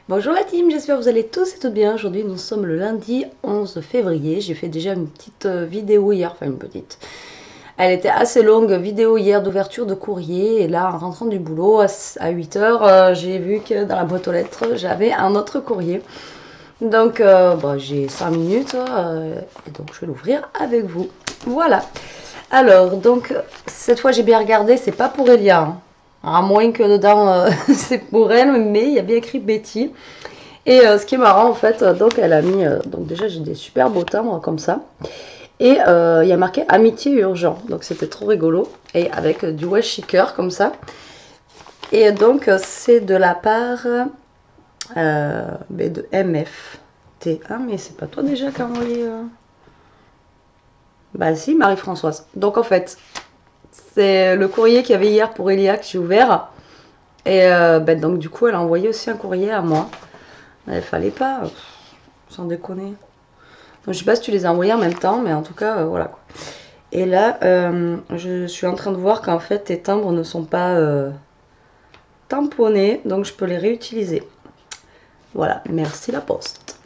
Bonjour la team, j'espère que vous allez tous et toutes bien. Aujourd'hui nous sommes le lundi 11 février. J'ai fait déjà une petite vidéo hier, enfin une petite. Elle était assez longue, vidéo hier d'ouverture de courrier. Et là en rentrant du boulot à 8 h, j'ai vu que dans la boîte aux lettres j'avais un autre courrier. Donc bon, j'ai 5 minutes et donc je vais l'ouvrir avec vous. Voilà. Alors donc cette fois j'ai bien regardé, c'est pas pour Elia. Hein. À moins que dedans c'est pour elle, mais il y a bien écrit Betty. Et ce qui est marrant en fait, donc elle a mis, donc déjà j'ai des super beaux timbres comme ça. Et il y a marqué amitié urgent, donc c'était trop rigolo. Et avec du washi shaker comme ça. Et donc c'est de la part de MFT. Ah mais c'est pas toi déjà qui a envoyé Bah si, Marie-Françoise. Donc en fait, c'est le courrier qu'il y avait hier pour Elia que j'ai ouvert. Et donc du coup elle a envoyé aussi un courrier à moi. Mais il fallait pas, sans déconner. Donc, je sais pas si tu les as envoyés en même temps, mais en tout cas, voilà. Quoi. Et là, je suis en train de voir qu'en fait, tes timbres ne sont pas tamponnés, donc je peux les réutiliser. Voilà, merci la poste.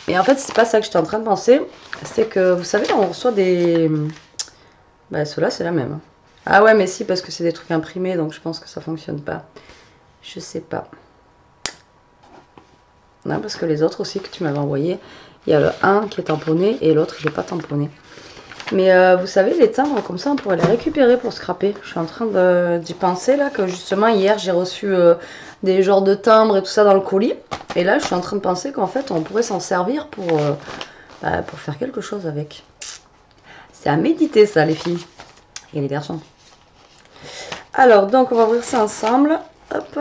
Et en fait, c'est pas ça que j'étais en train de penser, c'est que, vous savez, on reçoit des... Bah, ceux-là, c'est la même. Ah ouais, mais si, parce que c'est des trucs imprimés, donc je pense que ça fonctionne pas. Je sais pas. Non, parce que les autres aussi que tu m'avais envoyés, il y a le 1 qui est tamponné et l'autre, il n'est pas tamponné. Mais vous savez, les timbres, comme ça, on pourrait les récupérer pour scraper. Je suis en train d'y penser, là, que justement, hier, j'ai reçu des genres de timbres et tout ça dans le colis. Et là, je suis en train de penser qu'en fait, on pourrait s'en servir pour faire quelque chose avec. C'est à méditer, ça, les filles. Et les garçons. Alors, donc, on va ouvrir ça ensemble. Hop.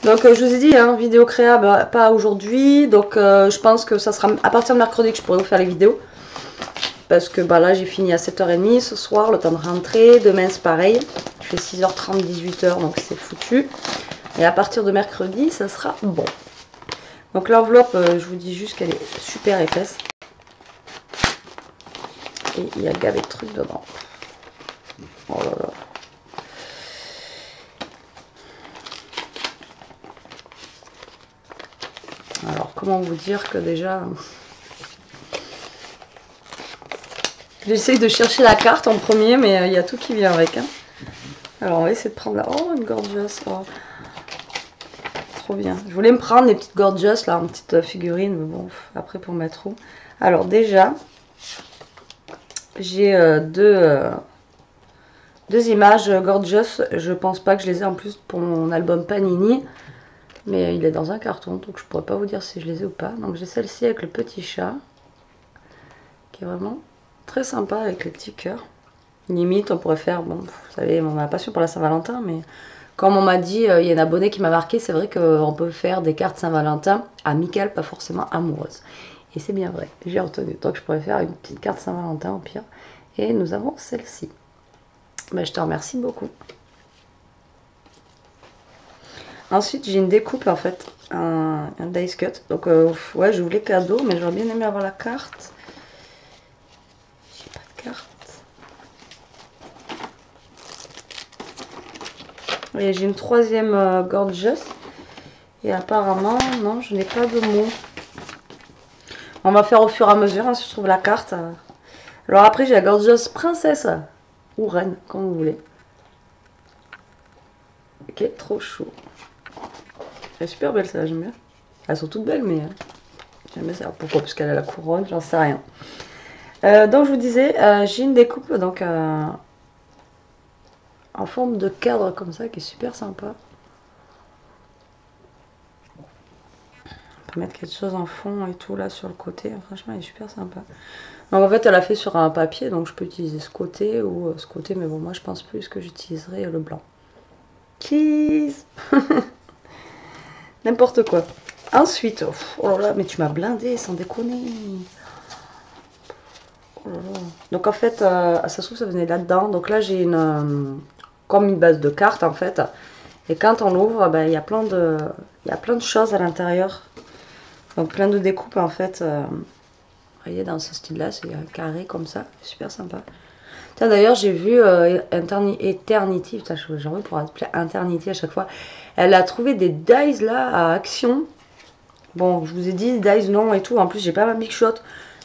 Donc, je vous ai dit, hein, vidéo créa, bah, pas aujourd'hui. Donc, je pense que ça sera à partir de mercredi que je pourrai vous faire les vidéos. Parce que bah, là, j'ai fini à 7h30 ce soir, le temps de rentrer. Demain, c'est pareil. Je fais 6h30, 18h, donc c'est foutu. Et à partir de mercredi, ça sera bon. Donc l'enveloppe, je vous dis juste qu'elle est super épaisse. Et il y a gavé de trucs dedans. Oh là là. Alors, comment vous dire que déjà... J'essaye de chercher la carte en premier, mais il y a tout qui vient avec. Hein. Alors, on va essayer de prendre la... Oh, une gorgeous. Oh. Trop bien. Je voulais me prendre les petites gorgeous, là, une petite figurine, mais bon, après pour mettre où. Alors, déjà, j'ai deux images gorgeous. Je pense pas que je les ai en plus pour mon album Panini. Mais il est dans un carton, donc je pourrais pas vous dire si je les ai ou pas. Donc j'ai celle-ci avec le petit chat, qui est vraiment très sympa avec les petits cœurs. Limite, on pourrait faire, bon, vous savez, ma passion pour la Saint-Valentin, mais comme on m'a dit, il y a un abonné qui m'a marqué, c'est vrai qu'on peut faire des cartes Saint-Valentin amicales, pas forcément amoureuses. Et c'est bien vrai, j'ai retenu. Donc je pourrais faire une petite carte Saint-Valentin au pire. Et nous avons celle-ci. Ben, je te remercie beaucoup. Ensuite, j'ai une découpe en fait, un dice cut. Donc, ouais, je voulais cadeau, mais j'aurais bien aimé avoir la carte. J'ai pas de carte. Et j'ai une troisième gorgeous. Et apparemment, non, je n'ai pas de mots. On va faire au fur et à mesure, hein, si je trouve la carte. Alors après, j'ai la gorgeous princesse. Ou reine, comme vous voulez. Ok, trop chaud. Elle est super belle, ça, j'aime bien. Elles sont toutes belles, mais j'aime bien ça. Pourquoi? Parce qu'elle a la couronne, j'en sais rien. Donc, je vous disais, j'ai une découpe donc, en forme de cadre comme ça, qui est super sympa. On peut mettre quelque chose en fond et tout, là, sur le côté. Franchement, elle est super sympa. Donc, en fait, elle a fait sur un papier, donc je peux utiliser ce côté ou ce côté. Mais bon, moi, je pense plus que j'utiliserai le blanc. Cheese. N'importe quoi. Ensuite, oh là là, mais tu m'as blindé, sans déconner. Oh là là. Donc en fait, ça se trouve, ça venait là-dedans. Donc là, j'ai comme une base de cartes en fait. Et quand on l'ouvre, ben, il y a plein de choses à l'intérieur. Donc plein de découpes en fait. Vous voyez, dans ce style-là, c'est carré comme ça. Super sympa. Putain, d'ailleurs, j'ai vu Eternity, putain, j'en veux pour appeler Eternity à chaque fois. Elle a trouvé des dies là à Action. Bon, je vous ai dit dies non et tout. En plus, j'ai pas ma Big Shot,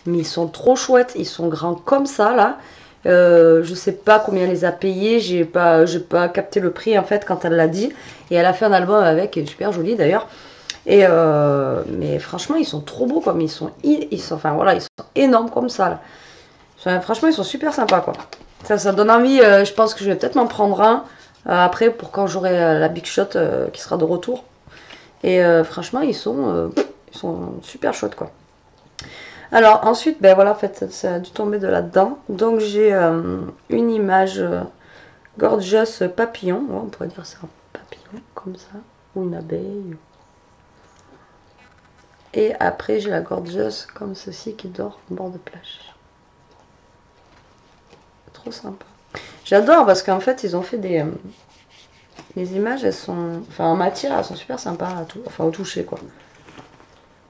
mais ils sont trop chouettes. Ils sont grands comme ça là. Je sais pas combien elle les a payés. J'ai pas capté le prix en fait quand elle l'a dit. Et elle a fait un album avec, qui est super joli d'ailleurs. Et mais franchement, ils sont trop beaux comme ils sont, enfin voilà, ils sont énormes comme ça là. Enfin, franchement, ils sont super sympas quoi. Ça donne envie. Je pense que je vais peut-être m'en prendre un après pour quand j'aurai la Big Shot qui sera de retour. Et franchement, ils sont super chouettes quoi. Alors ensuite, ben voilà, en fait, ça a dû tomber de là-dedans. Donc j'ai une image gorgeous papillon. Ouais, on pourrait dire ça un papillon comme ça, ou une abeille. Et après, j'ai la gorgeous comme ceci qui dort au bord de plage. Trop sympa. J'adore parce qu'en fait, ils ont fait des... les images, elles sont... Enfin, en matière, elles sont super sympas à tout... enfin, au toucher, quoi.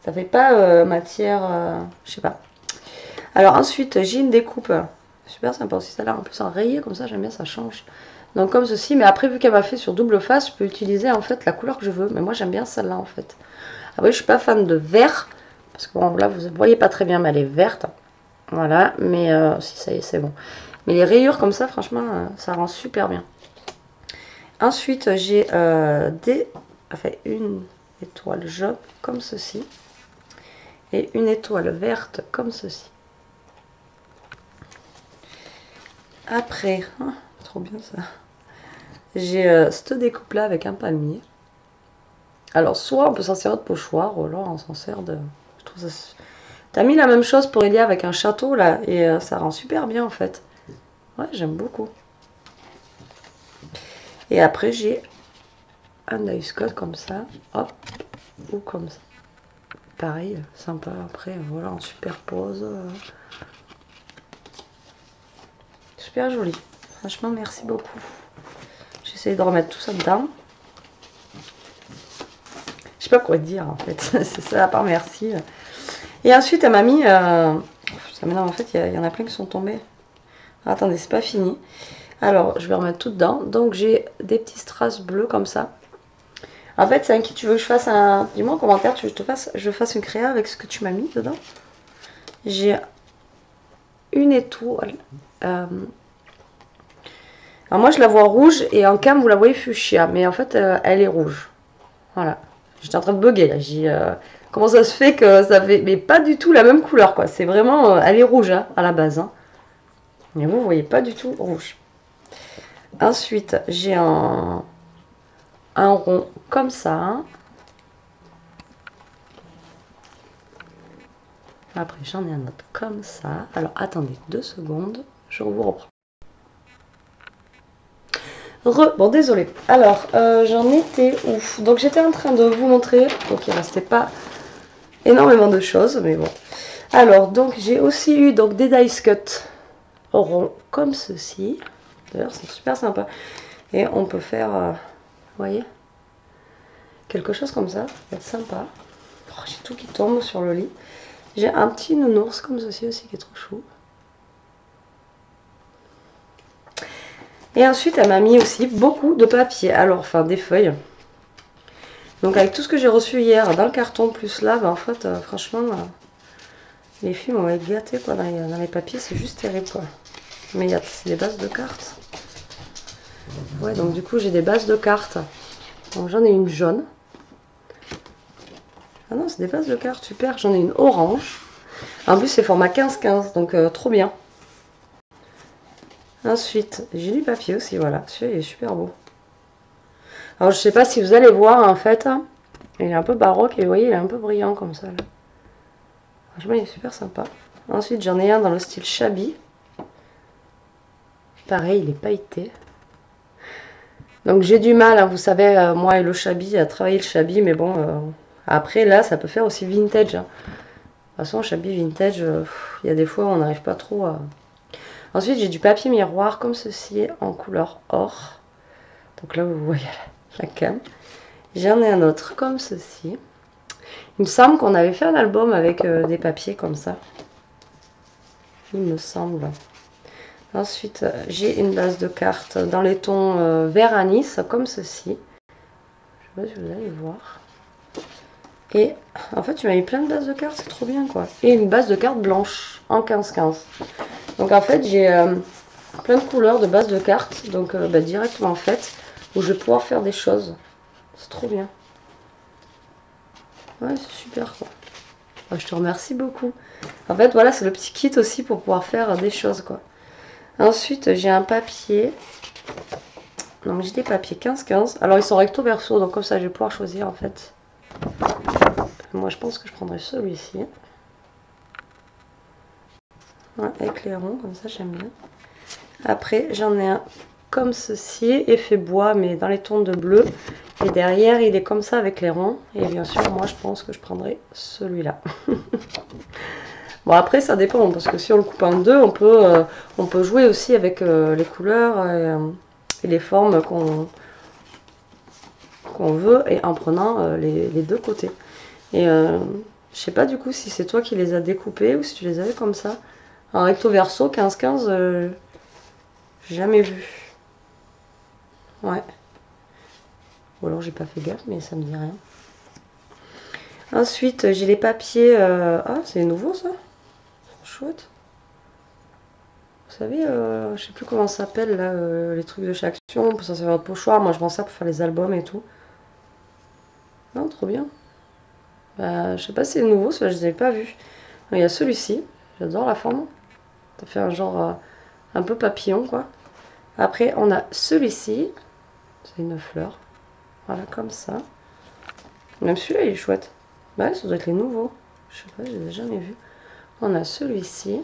Ça fait pas matière... je sais pas. Alors ensuite, j'ai une découpe super sympa aussi. Ça a l'air un peu en rayé, comme ça, j'aime bien, ça change. Donc comme ceci, mais après, vu qu'elle m'a fait sur double face, je peux utiliser en fait la couleur que je veux. Mais moi, j'aime bien celle-là, en fait. Après, je suis pas fan de vert. Parce que bon, là, vous ne voyez pas très bien, mais elle est verte. Voilà, mais si ça y est, c'est bon. Mais les rayures comme ça, franchement, ça rend super bien. Ensuite, j'ai une étoile jaune comme ceci. Et une étoile verte comme ceci. Après, trop bien ça. J'ai cette découpe là avec un palmier. Alors, soit on peut s'en servir de pochoir, ou alors on s'en sert de... Je trouve ça... T'as mis la même chose pour Elia avec un château là, et ça rend super bien en fait. Ouais, j'aime beaucoup. Et après, j'ai un dice cut comme ça, hop, ou comme ça. Pareil, sympa. Après, voilà, on superpose. Super joli. Franchement, merci beaucoup. J'essaie de remettre tout ça dedans. Je sais pas quoi dire en fait. C'est ça, à part merci. Et ensuite, elle m'a mis... ça m'énerve, en fait, il y en a plein qui sont tombés. Ah, attendez, c'est pas fini. Alors, je vais remettre tout dedans. Donc, j'ai des petits strass bleus comme ça. En fait, c'est un qui tu veux que je fasse un... Dis-moi en commentaire, tu veux que je fasse une créa avec ce que tu m'as mis dedans. J'ai une étoile. Alors moi, je la vois rouge et en cam, vous la voyez fuchsia. Mais en fait, elle est rouge. Voilà. J'étais en train de bugger là. J'ai... comment ça se fait que ça fait... Mais pas du tout la même couleur, quoi. C'est vraiment... elle est rouge, hein, à la base. Hein. Mais vous voyez pas du tout rouge. Ensuite, j'ai un rond comme ça. Après, j'en ai un autre comme ça. Alors, attendez 2 secondes. Je vous reprends. Bon, désolé. Alors, j'en étais ouf. Donc, j'étais en train de vous montrer. Donc, il ne restait pas énormément de choses, mais bon. Alors, donc, j'ai aussi eu donc, des dice cut ronds comme ceci. D'ailleurs, c'est super sympa. Et on peut faire, vous voyez, quelque chose comme ça. Ça va être sympa. Oh, j'ai tout qui tombe sur le lit. J'ai un petit nounours comme ceci aussi qui est trop chou. Et ensuite, elle m'a mis aussi beaucoup de papier. Alors, enfin, des feuilles. Donc, avec tout ce que j'ai reçu hier dans le carton, plus là, ben, en fait, franchement, les filles m'ont gâté quoi, dans les papiers. C'est juste terrible, quoi. Mais c'est des bases de cartes. Ouais, donc du coup, j'ai des bases de cartes. Donc, j'en ai une jaune. Ah non, c'est des bases de cartes, super. J'en ai une orange. En plus, c'est format 15-15, donc trop bien. Ensuite, j'ai du papier aussi, voilà. Celui-là, il est super beau. Alors, je sais pas si vous allez voir, en fait. Il est un peu baroque et vous voyez, il est un peu brillant comme ça. Là. Franchement, il est super sympa. Ensuite, j'en ai un dans le style shabby. Pareil, il est pailleté. Donc, j'ai du mal, hein, vous savez, moi et le shabby, à travailler le shabby, mais bon... après, là, ça peut faire aussi vintage. Hein. De toute façon, shabby vintage, il y a des fois où on n'arrive pas trop à... Ensuite, j'ai du papier miroir comme ceci, en couleur or. Donc là, vous voyez la cam. J'en ai un autre comme ceci. Il me semble qu'on avait fait un album avec des papiers comme ça. Il me semble. Ensuite, j'ai une base de cartes dans les tons vert anis, comme ceci. Je sais pas si vous allez voir. Et en fait, tu m'as mis plein de bases de cartes, c'est trop bien quoi. Et une base de cartes blanche en 15-15. Donc en fait, j'ai plein de couleurs de base de cartes. Donc directement en fait, où je vais pouvoir faire des choses. C'est trop bien. Ouais, c'est super quoi. Je te remercie beaucoup. En fait, voilà, c'est le petit kit aussi pour pouvoir faire des choses quoi. Ensuite, j'ai un papier. Donc, j'ai des papiers 15-15. Alors, ils sont recto verso, donc comme ça, je vais pouvoir choisir en fait. Moi, je pense que je prendrai celui-ci. Ouais, avec les ronds, comme ça, j'aime bien. Après, j'en ai un comme ceci, effet bois, mais dans les tons de bleu. Et derrière, il est comme ça avec les ronds. Et bien sûr, moi, je pense que je prendrai celui-là. Bon, après, ça dépend, parce que si on le coupe en deux, on peut jouer aussi avec les couleurs et les formes qu'on veut, et en prenant les deux côtés. Et je sais pas du coup si c'est toi qui les as découpés ou si tu les avais comme ça. En recto verso, 15-15, j'ai jamais vu. Ouais. Ou alors j'ai pas fait gaffe, mais ça me dit rien. Ensuite, j'ai les papiers. Ah, c'est nouveau ça. Chouette. Vous savez, je sais plus comment ça s'appelle là, les trucs de chez Action. On peut s'en servir de pochoir. Moi, je m'en sers pour faire les albums et tout. Non, trop bien. Bah, je sais pas si c'est nouveau, ça je les ai pas vus. Il y a celui-ci. J'adore la forme. Ça fait un genre un peu papillon quoi. Après, on a celui-ci. C'est une fleur. Voilà, comme ça. Même celui-là, il est chouette. Bah, ça doit être les nouveaux. Je sais pas, je les ai jamais vus. On a celui-ci.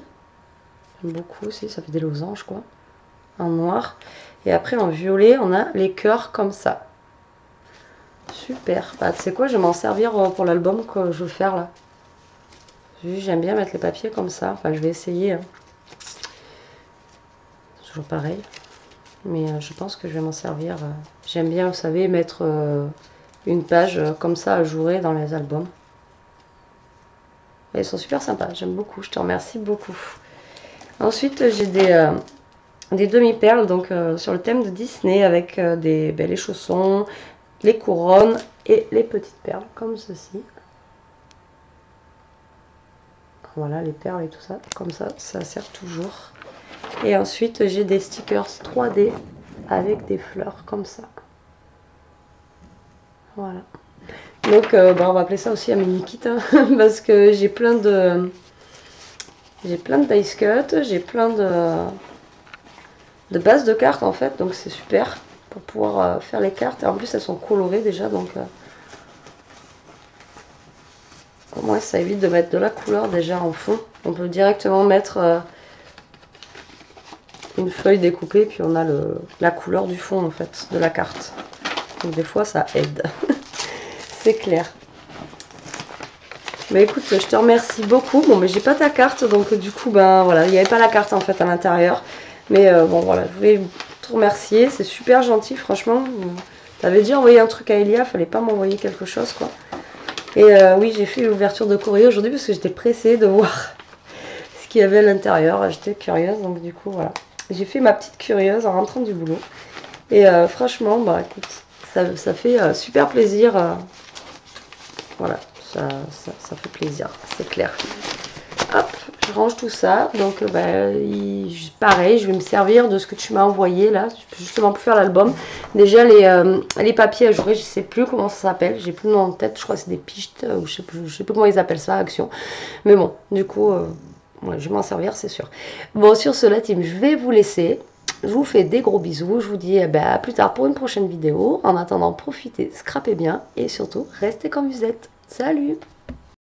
J'aime beaucoup aussi, ça fait des losanges, quoi. En noir. Et après, en violet, on a les cœurs comme ça. Super. Bah, tu sais quoi, je vais m'en servir pour l'album que je veux faire, là. J'aime bien mettre les papiers comme ça. Enfin, je vais essayer. Hein. Toujours pareil. Mais je pense que je vais m'en servir. J'aime bien, vous savez, mettre une page comme ça à jouer dans les albums. Et ils sont super sympas, j'aime beaucoup, je te remercie beaucoup. Ensuite, j'ai des demi-perles donc sur le thème de Disney avec les chaussons, les couronnes et les petites perles comme ceci. Voilà, les perles et tout ça, comme ça, ça sert toujours. Et ensuite, j'ai des stickers 3D avec des fleurs comme ça. Voilà. Donc, on va appeler ça aussi un mini kit, hein, parce que j'ai plein de dice cut, j'ai plein de bases de cartes en fait, donc c'est super pour pouvoir faire les cartes. Et en plus, elles sont colorées déjà, donc au moins ça évite de mettre de la couleur déjà en fond. On peut directement mettre une feuille découpée, puis on a la couleur du fond en fait de la carte. Donc des fois, ça aide. C'est clair. Mais écoute, je te remercie beaucoup. Bon, mais j'ai pas ta carte, donc du coup, ben voilà, il n'y avait pas la carte en fait à l'intérieur. Mais bon, voilà, je voulais te remercier. C'est super gentil, franchement. T'avais déjà envoyé un truc à Elia, fallait pas m'envoyer quelque chose, quoi. Et oui, j'ai fait l'ouverture de courrier aujourd'hui parce que j'étais pressée de voir ce qu'il y avait à l'intérieur. J'étais curieuse, donc du coup, voilà. J'ai fait ma petite curieuse en rentrant du boulot. Et franchement, bah écoute, ça fait super plaisir. Voilà. Ça fait plaisir, c'est clair. Hop, je range tout ça. Donc, pareil, je vais me servir de ce que tu m'as envoyé là, justement pour faire l'album. Déjà, les papiers à jouer, je sais plus comment ça s'appelle. J'ai plus le nom en tête. Je crois que c'est des pistes, ou je sais plus comment ils appellent ça, Action. Mais bon, du coup, ouais, je vais m'en servir, c'est sûr. Bon, sur ce, la team, je vais vous laisser. Je vous fais des gros bisous. Je vous dis à plus tard pour une prochaine vidéo. En attendant, profitez, scrapez bien et surtout, restez comme vous êtes. Salut!